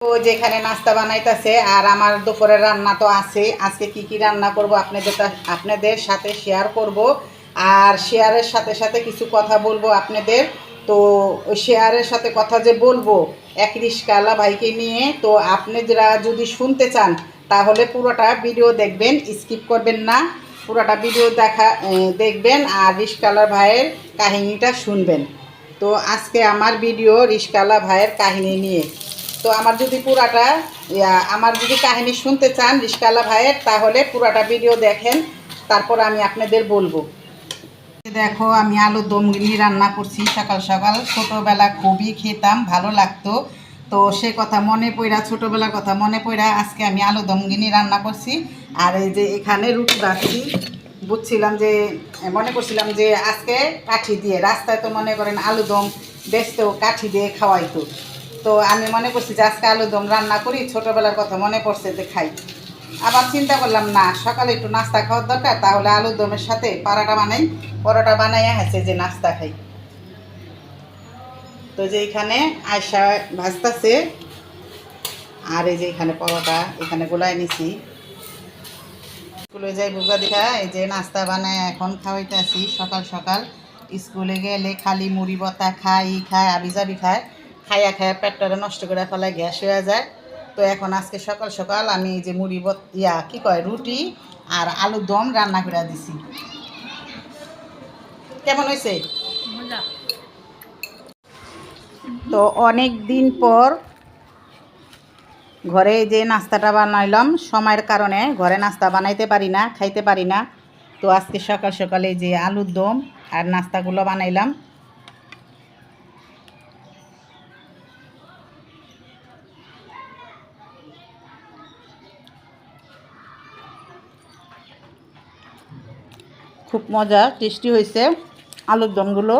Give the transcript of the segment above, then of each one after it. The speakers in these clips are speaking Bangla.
তো যেখানে নাস্তা বানাইতেছে আর আমার দুপুরের রান্না তো আছে। আজকে কি রান্না করব আপনাদের সাথে শেয়ার করব, আর শেয়ারের সাথে সাথে কিছু কথা বলবো আপনাদের। তো শেয়ারের সাথে কথা যে বলবো এক রিস্কাওয়ালা ভাইকে নিয়ে, তো আপনারা যদি শুনতে চান তাহলে পুরোটা ভিডিও দেখবেন, স্কিপ করবেন না, পুরোটা ভিডিও দেখবেন আর রিস্কাওয়ালা ভাইয়ের কাহিনীটা শুনবেন। তো আজকে আমার ভিডিও রিস্কাওয়ালা ভাইয়ের কাহিনী নিয়ে। তো আমার যদি কাহিনী শুনতে চান রিস্কাওয়ালা ভাইয়ের, তাহলে পুরাটা ভিডিও দেখেন, তারপর আমি আপনাদের বলবো। দেখো, আমি আলুর দম নিয়ে রান্না করছি। সকাল সকাল ছোটোবেলা খুবই খেতাম, ভালো লাগতো। তো সে কথা মনে পড়া, ছোটোবেলার কথা মনে পড়া আজকে আমি আলু দমগিনি রান্না করছি। আর এই যে এখানে রুটি বাঁচছি, মনে করছিলাম যে আজকে কাঠি দিয়ে, রাস্তায় তো মনে করেন আলু দম বেচতো, কাঠি দিয়ে খাওয়াইতো। তো আমি মনে করছি যে আজকে আলু দম রান্না করি, ছোটোবেলার কথা মনে পড়ছে যে খাই। আবার চিন্তা করলাম না, সকালে একটু নাস্তা খাওয়ার দরকার, তাহলে আলু দমের সাথে পরোটা বানাইয়া হয়েছে যে নাস্তা খাই। তো যে এখানে আয়সা ভাজতেছে, আর এই যে এখানে পরোটা এখানে গোলায় নিছি। স্কুলে যাই বুকা দেখা, এই যে নাস্তা বানায় এখন খাওয়াইতেছি। সকাল সকাল স্কুলে গেলে খালি মুড়ি বতা খায় আবিজাবি খায়, খাইয়া পেটটা নষ্ট করে ফেলায়, গ্যাস হয়ে যায়। তো এখন আজকে সকাল সকাল আমি এই যে রুটি আর আলুর দম রান্না করে দিছি। কেমন হয়েছে? তো অনেক দিন পর ঘরে যে নাস্তাটা বানাইলাম, সময়ের কারণে ঘরে নাস্তা বানাইতে পারি না, খাইতে পারি না। তো আজকে সকাল সকালে যে আলুর দম আর নাস্তাগুলো বানাইলাম। খুব মজা, টেস্টি হয়েছে আলুর দমগুলো।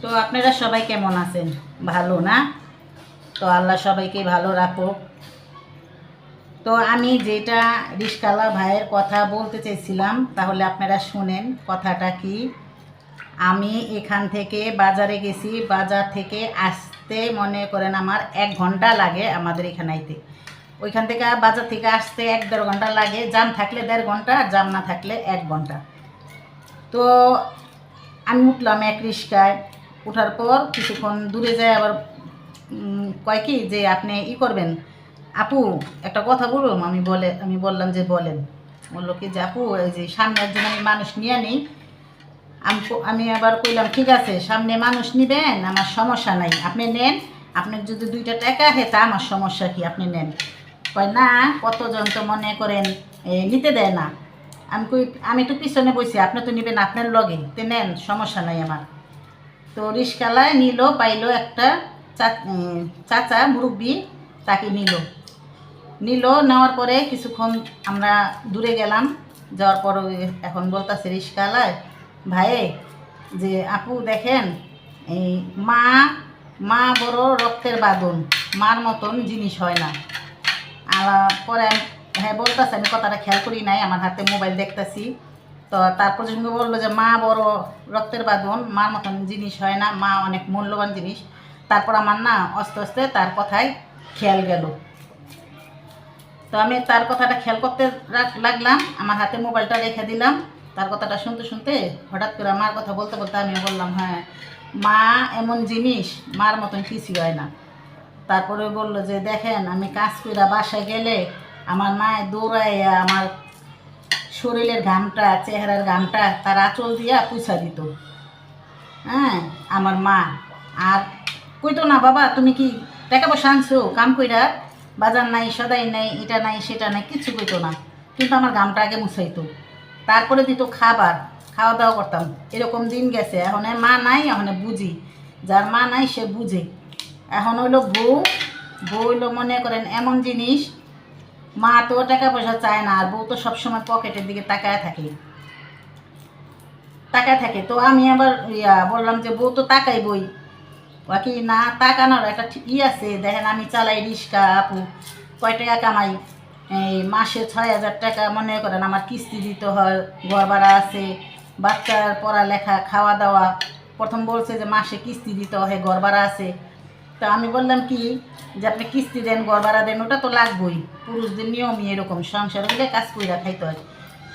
তো আপনারা সবাই কেমন আছেন? ভালো না? তো আল্লাহ সবাইকে ভালো রাখো। তো আমি যেটা রিস্কাওয়ালা ভাইয়ের কথা বলতে চাইছিলাম, তাহলে আপনারা শুনেন কথাটা কি। আমি এখান থেকে বাজারে গেছি, বাজার থেকে আসতে মনে করেন আমার 1 ঘন্টা লাগে আমাদের এখানে আইতে। ওইখান থেকে বাজার থেকে আসতে 1-1.5 ঘন্টা লাগে, জাম থাকলে 1.5 ঘন্টা, জাম না থাকলে 1 ঘন্টা। তো আমি উঠলাম এক রিস্কায়, ওঠার পর কিছুক্ষণ দূরে যায় আবার কয় কি যে আপনি করবেন আপু, একটা কথা বলুন। আমি বললাম যে বলেন। বললো কি যে আপু, এই যে সামনে একজন আমি মানুষ নিয়ে নিই। আমি আবার কইলাম ঠিক আছে, সামনে মানুষ নিবেন, আমার সমস্যা নাই, আপনি নেন, আপনার যদি 2টা টাকা তা আমার সমস্যা কি, আপনি নেন। কয় না, কতজন তো মনে করেন নিতে দেয় না। আমি তো পিছনে বসি, আপনি তো নেবেন আপনার লগে, তো নেন, সমস্যা নাই আমার। তো রিস্কালায় পাইলো একটা চাচা মুরব্বী, তাকে নেওয়ার পরে কিছুক্ষণ আমরা দূরে গেলাম। যাওয়ার পর এখন বলতেছে রিস্কালায় ভাইয়ে যে আপু দেখেন, এই মা বড় রক্তের বাঁধন, মার মতন জিনিস হয় না। পরে হ্যাঁ বলতেছে, আমি কথাটা খেয়াল করি নাই, আমার হাতে মোবাইল দেখতেছি। তো তারপর সঙ্গে বললো যে মা বড় রক্তের বাঁধন, মার মতন জিনিস হয় না, মা অনেক মূল্যবান জিনিস। তারপর আমার না আস্তে আস্তে তার কথায় খেয়াল গেল। তো আমি তার কথাটা খেয়াল করতে লাগলাম, আমার হাতে মোবাইলটা রেখে দিলাম। তার কথাটা শুনতে শুনতে হঠাৎ করে মার কথা বলতে বলতে আমি বললাম, হ্যাঁ মা এমন জিনিস, মার মতন কিছুই হয় না। তারপরে বললো যে দেখেন, আমি কাজ করে বাসায় গেলে আমার মায়ে দৌড়াইয়া আমার শরীরের ঘামটা, চেহারার ঘামটা তার আঁচল দিয়া পুছা দিত। হ্যাঁ, আমার মা আর কইতো না বাবা তুমি কি টাকা পয়সা আনছো কাম কইরা, বাজার নাই, সদাই নাই, এটা নাই সেটা নাই, কিচ্ছু কইতো না, কিন্তু আমার ঘামটা আগে মুছাইতো। তারপরে দিত খাওয়া দাওয়া করতাম। এরকম দিন গেছে, এখন মা নাই, এখন বুঝি, যার মা নাই সে বুঝে। এখন হইলো বউ হইলো মনে করেন এমন জিনিস, মা তো টাকা পয়সা চায় না, আর বউ তো সবসময় পকেটের দিকে তাকায় থাকে। তাকায় থাকে। তো আমি আবার বললাম যে বউ তো তাকাইবই, বাকি না তাকানোর একটা আছে। দেখেন আমি চালাই রিক্সা আপু, কয় টাকা কামাই, এই মাসে 6,000 টাকা মনে করেন আমার কিস্তি দিতে হয়, ঘর ভাড়া আছে, বাচ্চার পড়ালেখা, খাওয়া দাওয়া। প্রথম বলছে যে মাসে কিস্তি দিতে হয়, ঘর ভাড়া আছে। তো আমি বললাম কি যে আপনি কিস্তি দেন, ঘর ভাড়া দেন, ওটা তো লাগবেই, পুরুষদের নিয়মই এরকম, সংসার হলে কাজ কইরা খাইতে হয়।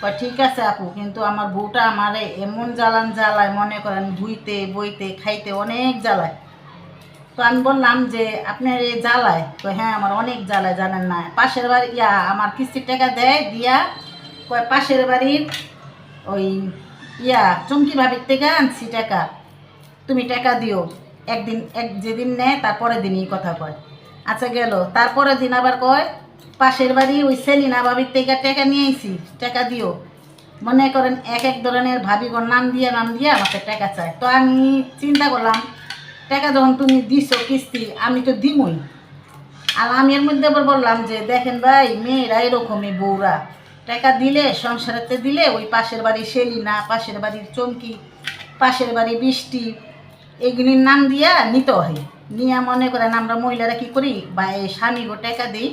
কয় ঠিক আছে আপু, কিন্তু আমার বউটা আমারে এমন জ্বালায় মনে করেন, ধুইতে বইতে খাইতে অনেক জ্বালায়। তো আমি বললাম যে আপনার এই জ্বালায়? তো হ্যাঁ আমার অনেক জ্বালায়, জানেন না। পাশের বাড়ি আমার কিস্তির টাকা দেয় দিয়া কয় পাশের বাড়ির ওই চুমকি ভাবির থেকে আনছি টাকা, তুমি টাকা দিও। একদিন যেদিন নেয় তারপরের দিনই কথা কয়। আচ্ছা গেল, তারপরের দিন আবার কয় পাশের বাড়ি ওই সেলিনা ভাবির থেকে টাকা নিয়ে আইছি, টাকা দিও। মনে করেন এক এক ধরনের ভাবিগর নাম দিয়ে আমাকে টাকা চায়। তো আমি চিন্তা করলাম, টাকা যখন তুমি দিছো কিস্তি, আমি তো দিমই। আর আমি এর মধ্যে আবার বললাম যে দেখেন ভাই, মেয়েরা এরকমই, বউরা টাকা দিলে, সংসারেতে দিলে, ওই পাশের বাড়ির সেলিনা, পাশের বাড়ির চমকি, পাশের বাড়ি বৃষ্টি, এগুলির নাম দিয়া নিতে হয়। নিয়ে মনে করেন আমরা মহিলারা কি করি, বা এই স্বামীগো টাকা দিই,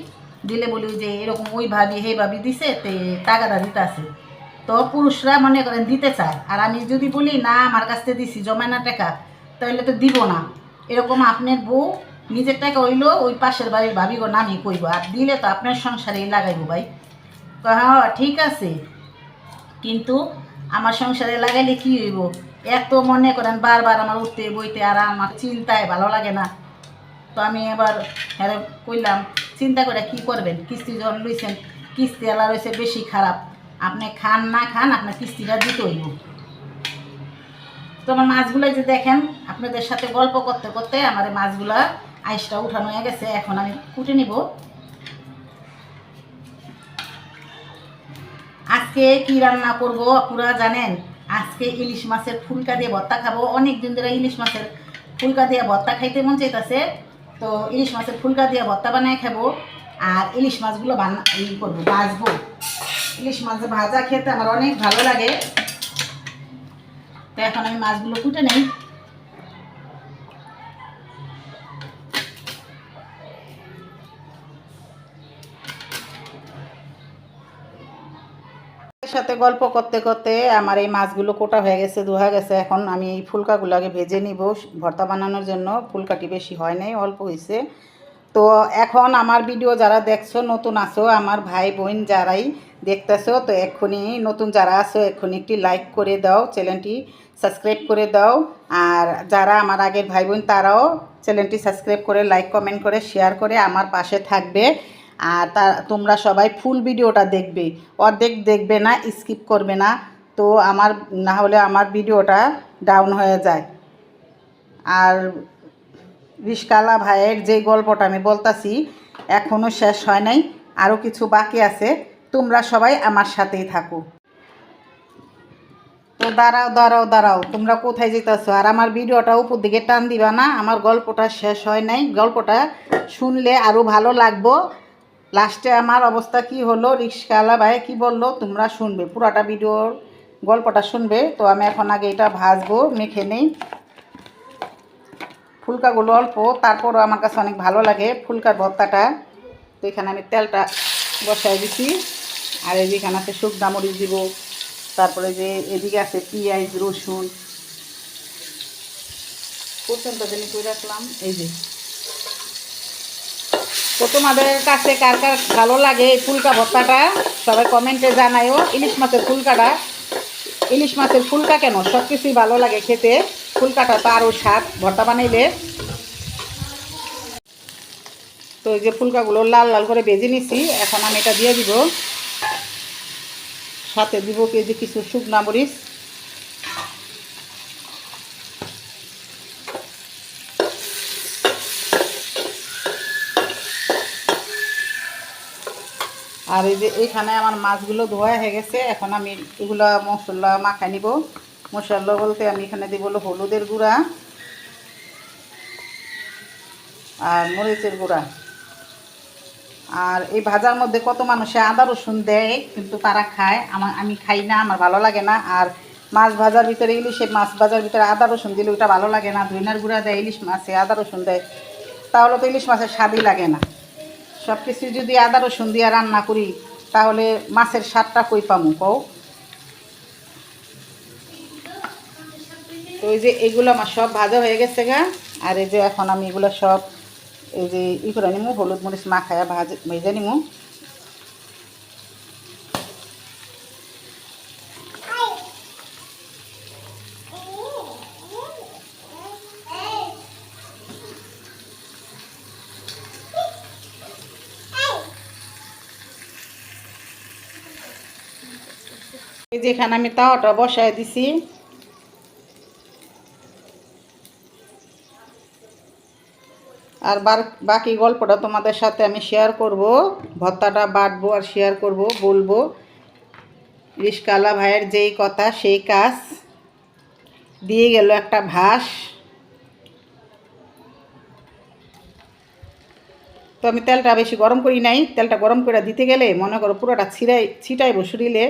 দিলে বলি যে এরকম ওই ভাবি হে ভাবি দিছে, তে টাকাটা দিতে আছে। তো পুরুষরা মনে করেন দিতে চায়, আর আমি যদি বলি না আমার কাছ থেকে দিছি জমায় টাকা, তাহলে তো দিব না। এরকম আপনার বউ নিজের টাকা হইলো ওই পাশের বাড়ির ভাবিগো নামই কইব, আর দিলে তো আপনার সংসারেই লাগাইব ভাই। হ্যাঁ ঠিক আছে, কিন্তু আমার সংসারে লাগাইলে কি হইব? এত মনে করেন বারবার আমার উঠতে বইতে, আর আমার চিন্তায় ভালো লাগে না। তো আমি এবার হ্যাঁ কইলাম, চিন্তা করে কি করবেন, কিস্তি যখন লইছেন, কিস্তি আলা রয়েছে বেশি খারাপ, আপনি খান না খান আপনার কিস্তিটা দিতে হইব। তো আমার মাছগুলাই যে দেখেন, আপনাদের সাথে গল্প করতে করতে আমার এই মাছগুলা আইসটা উঠানো হয়ে গেছে, এখন আমি কুটে নিব। আজকে কি রান্না করব পুরা জানেন? আজকে ইলিশ মাছের ফুলকা দিয়ে ভর্তা খাবো। অনেক দিন ধরে ইলিশ মাছের ফুলকা দিয়ে ভর্তা খাইতে মন চাইতেছে। তো ইলিশ মাছের ফুলকা দিয়ে ভর্তা বানায় খাবো। আর ইলিশ মাছগুলো করবো, ভাজবো। ইলিশ মাছ ভাজা খেতে আমার অনেক ভালো লাগে। তো এখন আমি মাছগুলো কুটে নেই। সাথে গল্প করতে করতে আমার এই মাছগুলো কোটা হয়ে গেছে, ধোয়া গেছে। এখন আমি এই ফুলকাগুলো আগে ভেজে নিব ভর্তা বানানোর জন্য। ফুলকাটি বেশি হয় নাই, অল্প হয়েছে। তো এখন আমার ভিডিও যারা দেখছো, নতুন আসো, আমার ভাই বোন যারাই দেখতেছো, তো এক্ষুনি নতুন যারা আসো এক্ষুনি একটি লাইক করে দাও, চ্যানেলটি সাবস্ক্রাইব করে দাও। আর যারা আমার আগের ভাই বোন তারাও চ্যানেলটি সাবস্ক্রাইব করে, লাইক কমেন্ট করে, শেয়ার করে আমার পাশে থাকবে। আর তোমরা সবাই ফুল ভিডিওটা দেখবে, অর্ধেক দেখবে না, স্কিপ করবে না। তো আমার না হলে আমার ভিডিওটা ডাউন হয়ে যায়। আর রিশকালা ভাইয়ের যে গল্পটা আমি বলতাছি এখনও শেষ হয় নাই, আরও কিছু বাকি আছে। তোমরা সবাই আমার সাথেই থাকো। তো দাঁড়াও দাঁড়াও দাঁড়াও, তোমরা কোথায় যেতেছো? আর আমার ভিডিওটা উপর দিকে টান দিবা না, আমার গল্পটা শেষ হয় নাই। গল্পটা শুনলে আরও ভালো লাগবো। লাস্টে আমার অবস্থা কি হলো, রিক্সাওয়ালা ভাই কি বললো, তোমরা শুনবে, পুরাটা ভিডিওর গল্পটা শুনবে। তো আমি এখন আগে এটা ভাজবো, মেখে নেই। ফুলকাগুলো অল্প, তারপরও আমার কাছে অনেক ভালো লাগে ফুলকার ভর্তাটা। তো এখানে আমি তেলটা বসাই দিছি। আর এদিকে আছে শুকনা মরিচ দিব, তারপরে যে এদিকে আছে পেঁয়াজ রসুন পর্যন্ত জানি করে রাখলাম। এই যে, তো তোমাদের কাছে কার কার ভালো লাগে এই ফুলকা ভর্তাটা সবাই কমেন্টে জানায়ও। ইলিশ মাছের ফুলকাটা, ইলিশ মাছের ফুলকা কেন, সব কিছুই ভালো লাগে খেতে, ফুলকাটা তো আরও স্বাদ ভর্তা বানাইলে। তো এই যে ফুলকাগুলো লাল লাল করে ভেজে নিছি, এখন আমি এটা দিয়ে দিব। সাথে দিব কেজি কিছু শুকনা মরিচ। আর এই যে এইখানে আমার মাছগুলো ধোয়া হয়ে গেছে, এখন আমি এগুলো মশলা মাখাই নিব। মশলা বলতে আমি এখানে দিব হলুদের গুঁড়া আর মরিচের গুঁড়া। আর এই ভাজার মধ্যে কত মানুষে আদা রসুন দেয়, কিন্তু তারা খায়, আমি খাই না, আমার ভালো লাগে না। আর মাছ ভাজার ভিতরে ইলিশে মাছ ভাজার ভিতরে আদা রসুন দিলে ওইটা ভালো লাগে না, ধইনার গুঁড়া দেয় ইলিশ মাছে আদা রসুন দেয়, তাহলে তো ইলিশ মাছের স্বাদই লাগে না। সব কিছু যদি আদা রসুন দিয়ে রান্না করি তাহলে মাছের স্বাদটা কই পামু কও। তো এই যে এগুলো আমার সব ভাজা হয়ে গেছে গা, আর এই যে এখন আমি এগুলো সব এই যে করে নিমু, হলুদ মরিচ মাখায়া ভেজে নিমু। এই যে এখানে আমি তাওয়াটা বসায় দিছি, আর বাকি গল্পটা তোমাদের সাথে আমি শেয়ার করব। ভর্তাটা বাটবো আর শেয়ার করব, বলবো। রিশকাওয়ালা ভাইয়ের যেই কথা সেই কাজ, দিয়ে গেল একটা ভাস। তো আমি তেলটা বেশি গরম করি নাই, তেলটা গরম করে দিতে গেলে মনে করো পুরোটা ছিটাইব শরীরে।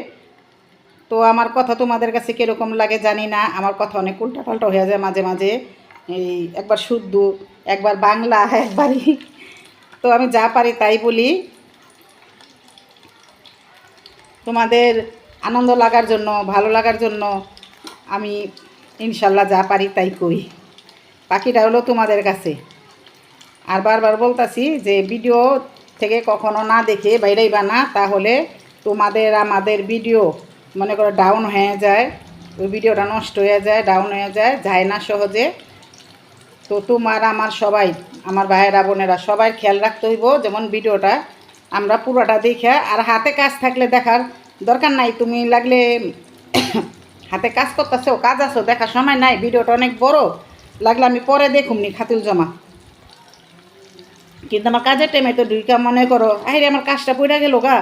তো আমার কথা তোমাদের কাছে কীরকম লাগে জানি না, আমার কথা অনেক উল্টাপাল্টা হয়ে যায় মাঝে মাঝে, এই একবার শুদ্ধ একবার বাংলা একবারই। তো আমি যা পারি তাই বলি, তোমাদের আনন্দ লাগার জন্য, ভালো লাগার জন্য আমি ইনশাল্লাহ যা পারি তাই করি। বাকিটা হলো তোমাদের কাছে। আর বারবার বলতাছি যে ভিডিও থেকে কখনো না দেখে বাইরেইবা না, তাহলে তোমাদের আমাদের ভিডিও মনে করো ডাউন হয়ে যায়, ওই ভিডিওটা নষ্ট হয়ে যায়, ডাউন হয়ে যায় না সহজে। তো তোমার আমার সবাই, আমার ভাইয়েরা বোনেরা সবাই খেয়াল রাখতে হইব, যেমন ভিডিওটা আমরা পুরোটা দেখে। আর হাতে কাজ থাকলে দেখার দরকার নাই, তুমি লাগলে হাতে কাজ করতেছো, কাজ আছো, দেখার সময় নাই, ভিডিওটা অনেক বড় লাগলে আমি পরে দেখুমনি খাতিল জমা। কিন্তু আমার কাজের টাইমে তো ঢুইকা মনে করো আরে আমার কাজটা পড়ে গেল গা,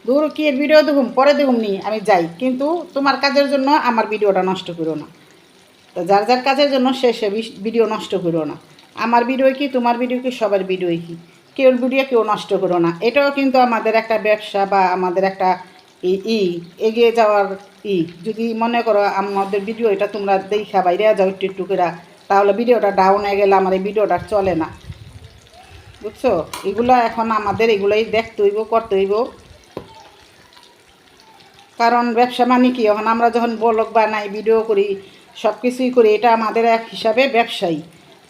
দূর কি এর ভিডিও দেখুম, পরে দেখুমনি, আমি যাই। কিন্তু তোমার কাজের জন্য আমার ভিডিওটা নষ্ট করো না। তো যার যার কাজের জন্য সে ভিডিও নষ্ট করো না। আমার ভিডিও কি, তোমার ভিডিও কি, সবার ভিডিও কি, কেউ ভিডিও কেউ নষ্ট করো না। এটাও কিন্তু আমাদের একটা ব্যবসা বা আমাদের একটা এগিয়ে যাওয়ার যদি মনে করো আমাদের ভিডিও এটা তোমরা দেখা বাইরে যাও একটু একটু করে, তাহলে ভিডিওটা ডাউন হয়ে গেলে আমার এই ভিডিওটা চলে না, বুঝছো। এগুলো এখন আমাদের এগুলোই দেখতে হইব, করতে হইব। কারণ ব্যবসা মানে কি, এখন আমরা যখন ব্লগ বানাই, ভিডিও করি, সব কিছুই করি, এটা আমাদের এক হিসাবে ব্যবসায়ী।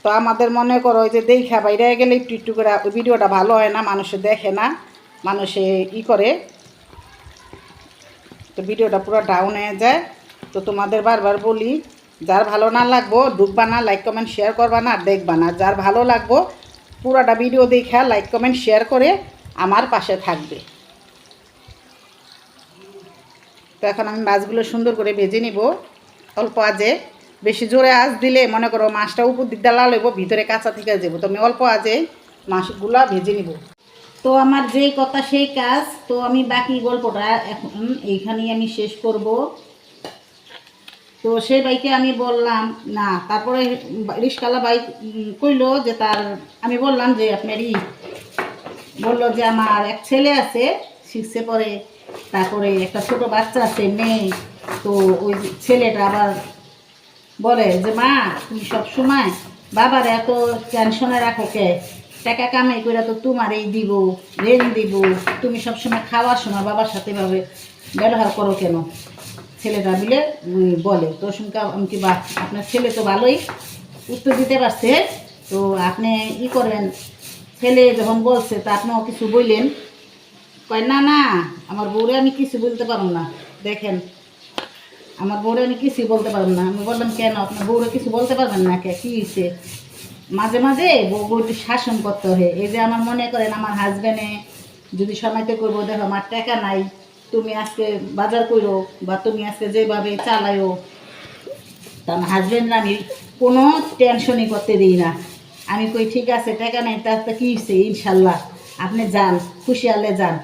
তো আমাদের মনে করো যে দেখা বাইরে গেলে একটু একটু করে ওই ভিডিওটা ভালো হয় না, মানুষে দেখে না, মানুষে করে, তো ভিডিওটা পুরো ডাউন হয়ে যায়। তো তোমাদের বারবার বলি, যার ভালো না লাগবো ঢুকবা না, লাইক কমেন্ট শেয়ার করবা না, আর দেখবা না। যার ভালো লাগবো পুরাটা ভিডিও দেখা লাইক কমেন্ট শেয়ার করে আমার পাশে থাকবে। তো এখন আমি মাছগুলো সুন্দর করে ভেজে নিব অল্প আজে। বেশি জোরে আঁচ দিলে মনে করো মাছটা উপর দিক দিয়ে লাল হইব, ভিতরে কাঁচা থেকে যাবো। তো আমি অল্প আজে মাছগুলা ভেজে নিব। তো আমার যেই কথা সেই কাজ। তো আমি বাকি গল্পটা এখন এইখানেই আমি শেষ করব। তো সেই বাইকে আমি বললাম না, তারপরে রিশকাওয়ালা বাইক কইলো যে তার, আমি বললাম যে আপনার বললো যে আমার এক ছেলে আছে 6-এ পড়ে, তারপরে একটা ছোট বাচ্চা আছে মেয়ে। তো ওই ছেলেটা আবার বলে যে মা তুমি সবসময় বাবার এত টেনশনে রাখো কে, টাকা কামাই করে তো তোমার এই দিব, রেন দিব, তুমি সবসময় খাওয়ার সময় বাবার সাথে ভাবে ব্যবহার করো কেন, ছেলেটা মিলে বলে। তো শুনকা আমি কি বা আপনার ছেলে তো ভালোই উত্তর দিতে পারছে, তো আপনি করেন, ছেলে যখন বলছে তা আপনিও কিছু বললেন। কয় না না, আমার বউরে আমি কিছু বলতে পারব না। দেখেন আমার বউরে আমি কিছুই বলতে পারব না। আমি বললাম কেন আপনার বউরে কিছু বলতে পারবেন না, কে কী হয়েছে? মাঝে মাঝে বউটি শাসন করতে হয়। এই যে আমার মনে করেন আমার হাজব্যান্ডে যদি সময়তে করবো, দেখো আমার টাকা নাই, তুমি আজকে বাজার করো বা তুমি আজকে যেভাবে চালাইও, তা আমার হাজব্যান্ড আমি কোনো টেনশনই করতে দিই না। আমি কই ঠিক আছে টাকা নেই, তার তো কী হচ্ছে, ইনশাল্লাহ আপনি যান, খুশি হলে যান।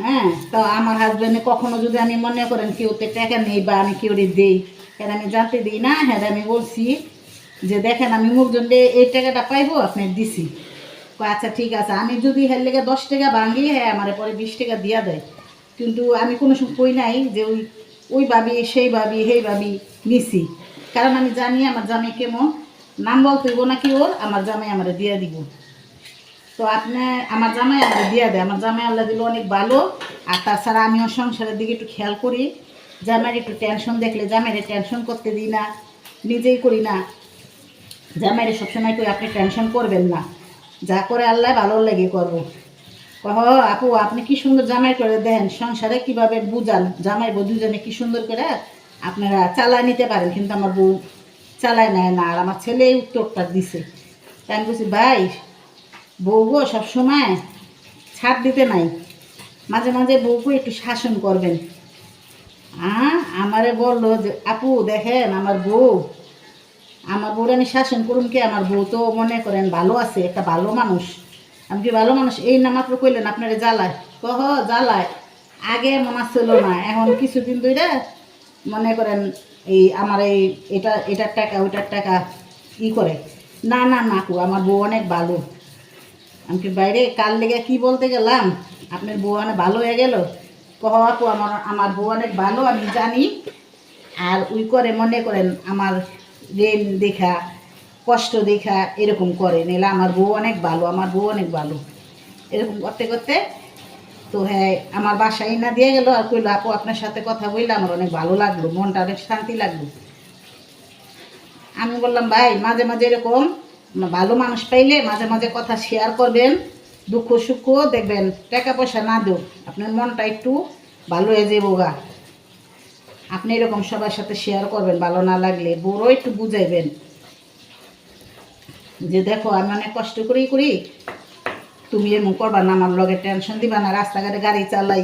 হ্যাঁ, তো আমার হাজব্যান্ডে কখনো যদি আমি মনে করেন কেউতে টাকা নেই বা আমি কেউরে দিই, কেন আমি জানতে দিই না। হ্যাঁ, আমি বলছি যে দেখেন আমি মুখজন এই টাকাটা পাইবো আপনি দিছি। আচ্ছা ঠিক আছে, আমি যদি হের লেগে 10 টাকা ভাঙি, হ্যাঁ আমার পরে 20 টাকা দিয়া দেয়। কিন্তু আমি কোনো সময় কই নাই যে ওই ভাবি সেই ভাবি সেই ভাবি নিছি, কারণ আমি জানি আমার জামাই কেমন, নাম বলতে হইব নাকি ওর, আমার জামাই আমার দিয়ে দিব। তো আপনি আমার জামাই আমার দিয়ে দেয়, আমার জামাই আল্লাহ দিল অনেক ভালো। আর তাছাড়া আমিও সংসারের দিকে একটু খেয়াল করি, জামাইয়ের একটু টেনশন দেখলে জামাইয়ের টেনশন করতে দিই না, নিজেই করি না। জামাইরে সবসময় করি আপনি টেনশন করবেন না, যা করে আল্লাহ ভালো লেগে করবো। কহ আপু আপনি কি সুন্দর জামাই করে দেন, সংসারে কিভাবে বুঝান জামাই বউ দুজনে কি সুন্দর করে আপনারা চালায় নিতে পারেন, কিন্তু আমার বউ চালায় নেয় না। আর আমার ছেলে এই উত্তরটা দিছে, তাই আমি বলছি ভাই বউ গো সবসময় ছাড় দিতে নাই, মাঝে মাঝে বউকে একটু শাসন করবেন। আমারে বললো যে আপু দেখেন আমার বউর আমি শাসন করুন কি, আমার বউ তো মনে করেন ভালো আছে, একটা ভালো মানুষ। আমি কি ভালো মানুষ এই না মাত্র কইলেন আপনারে জ্বালায়, কহ জ্বালায়, আগে মনে ছিল না, এখন কিছুদিন ধরে মনে করেন এই আমার এটার টাকা ওইটার টাকা ই করে। না না না আপু আমার বউ অনেক ভালো। আমি কি বাইরে কাল লেগে কি বলতে গেলাম, আপনার বউ অনেক ভালো হয়ে গেল। কহ আপু আমার বউ অনেক ভালো আমি জানি, আর ওই করে মনে করেন আমার রেল দেখা কষ্ট দেখা এরকম করে নিলে আমার বউ অনেক ভালো, আমার বউ অনেক ভালো, এরকম করতে করতে তো হ্যাঁ আমার বাসায় না দিয়ে গেল। আর কইলো আপু আপনার সাথে কথা বললে আমার অনেক ভালো লাগলো, মনটা অনেক শান্তি লাগলো। আমি বললাম ভাই মাঝে মাঝে এরকম ভালো মানুষ পাইলে মাঝে মাঝে কথা শেয়ার করবেন, দুঃখ সুখ দেখবেন, টাকা পয়সা না দেও আপনার মনটা একটু ভালো হয়ে যাবো গা। আপনি এরকম সবার সাথে শেয়ার করবেন, ভালো না লাগলে বড়ও একটু বুঝাইবেন যে দেখো আমি অনেক কষ্ট করেই করি, তুমি এমন করবা না, আমার লগে টেনশন দিবা না, রাস্তাঘাটে গাড়ি চালাই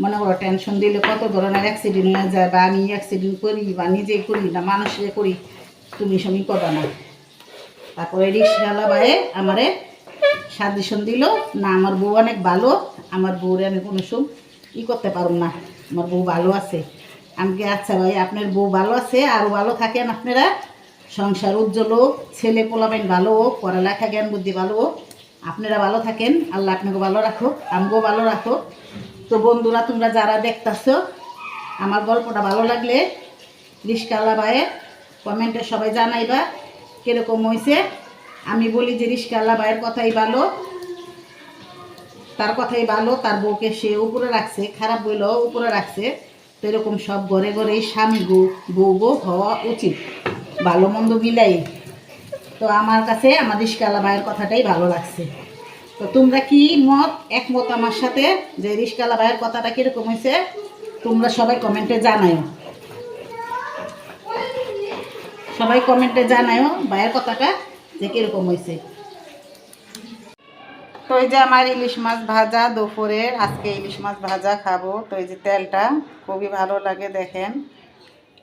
মনে করো টেনশন দিলে কত ধরনের অ্যাক্সিডেন্ট হয়ে যায়, বা আমি অ্যাক্সিডেন্ট করি বা নিজেই করি না মানুষে করি, তুমি সবই করবা না। তারপরে রিক্সাওয়ালা ভাইয়ে আমারে সাজেশন দিল, না আমার বউ অনেক ভালো, আমার বউরে আমি কোনো সব করতে পারব না, আমার বউ ভালো আছে। আমি কি আচ্ছা ভাই আপনার বউ ভালো আছে, আরও ভালো থাকেন আপনারা, সংসার উজ্জ্বল হোক, ছেলে পোলাবেন ভালো হোক, পড়ালেখা জ্ঞান বুদ্ধি ভালো হোক, আপনারা ভালো থাকেন, আল্লাহ আপনাকে ভালো রাখো, আমাকেও ভালো রাখো। তো বন্ধুরা তোমরা যারা দেখতেছ আমার গল্পটা ভালো লাগলে রিস্কাওয়ালা ভাইয়ের কমেন্টে সবাই জানাইবা কীরকম হয়েছে। আমি বলি যে রিস্কাওয়ালা ভাইয়ের কথাই ভালো, তার কথাই ভালো, তার বউকে সে উপরে রাখছে, খারাপ বইলেও উপরে রাখছে। তো এরকম সব ঘরে ঘরেই স্বামী বউ হওয়া উচিত, ভালো মন্দ মিলাই। তো আমার কাছে আমার রিস্কাওয়ালা ভাইয়ের কথাটাই ভালো লাগছে। তো তোমরা কি একমত আমার সাথে যে রিস্কাওয়ালা ভাইয়ের কথাটা কীরকম হয়েছে, তোমরা সবাই কমেন্টে জানাও, সবাই কমেন্টে জানাও ভাইয়ের কথাটা যে কীরকম হয়েছে। তো এই যে আমার ইলিশ মাছ ভাজা দুপুরের, আজকে ইলিশ মাছ ভাজা খাবো। তো এই যে তেলটা খুবই ভালো লাগে, দেখেন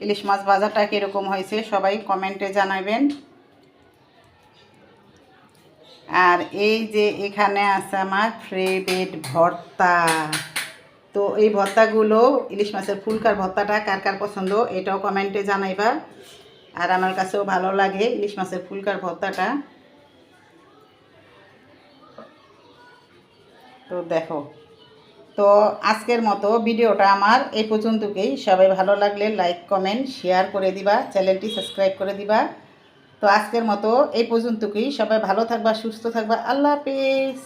ইলিশ মাছ ভাজাটা কীরকম হয়েছে সবাই কমেন্টে জানাবেন। আর এই যে এখানে আছে আমার ফেভারিট ভর্তা। তো এই ভর্তাগুলো ইলিশ মাছের ফুলকার ভর্তাটা কার কার পছন্দ এটাও কমেন্টে জানাইবা। আর আমার কাছেও ভালো লাগে ইলিশ মাছের ফুলকার ভর্তাটা। তো দেখো, তো আজকের মতো ভিডিওটা আমার এই পর্যন্তই। সবাই ভালো লাগলে লাইক কমেন্ট শেয়ার করে দিবা, চ্যানেলটি সাবস্ক্রাইব করে দিবা। তো আজকের মতো এই পর্যন্তই, সবাই ভালো থাকবা, সুস্থ থাকবা, আল্লাহ হাফেজ।